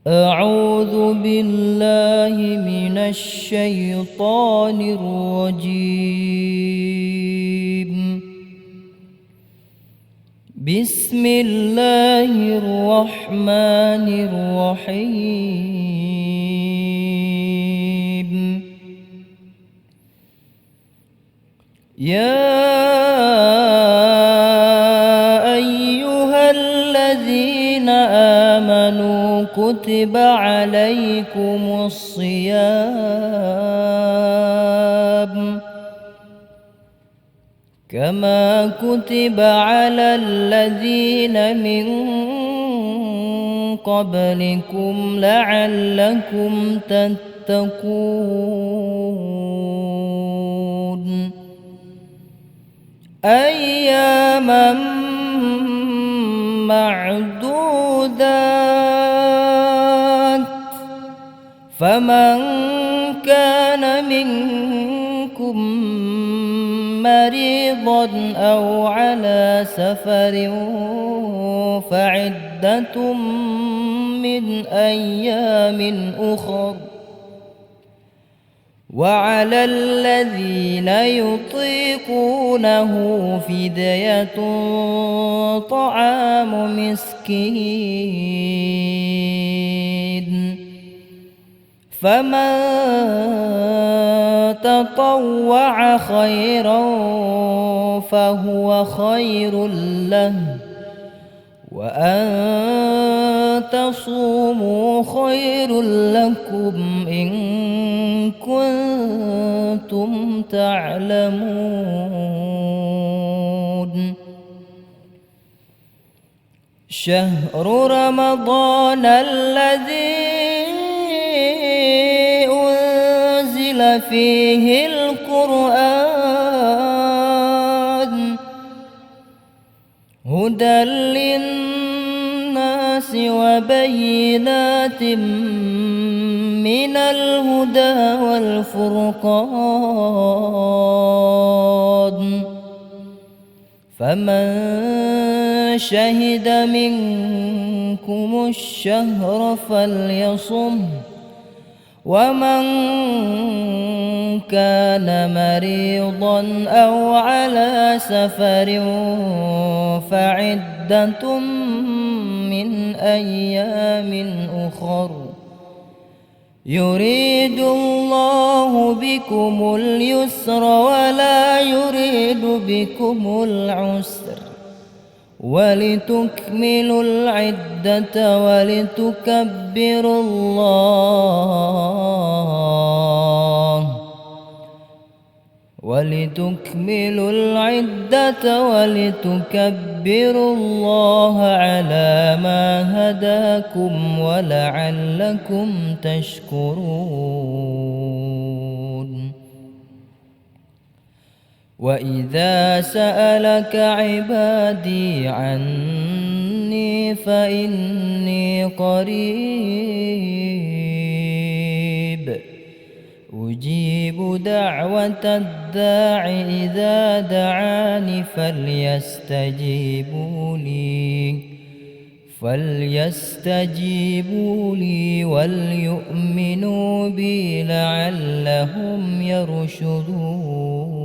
أعوذ بالله من الشيطان الرجيم. بسم الله الرحمن الرحيم. يا أيها الذين آمنوا كتب عليكم الصيام كما كتب على الذين من قبلكم لعلكم تتقون أياما معدودات. فمن كان منكم مريضا أو على سفر فعدة من أيام أخر. وعلى الذين يطيقونه فدية طعام مسكين. فمن تطوع خيرا فهو خير له وأن تصوموا خير لكم إن كنتم تعلمون. شهر رمضان الذي أنزل فيه القرآن هدى للناس وبينات من الهدى والفرقان. فمن شهد منكم الشهر فليصم. ومن كان مريضا أو على سفر فعدة من أيام أخر. يريد الله بكم اليسر ولا يريد بكم العسر ولتكملوا العدة ولتكبروا الله على ما هداكم ولعلكم تشكرون. وإذا سألك عبادي عني فإني قريب أجيب دعوة الداع إذا دعاني فليستجيبوا لي وليؤمنوا بي لعلهم يرشدون.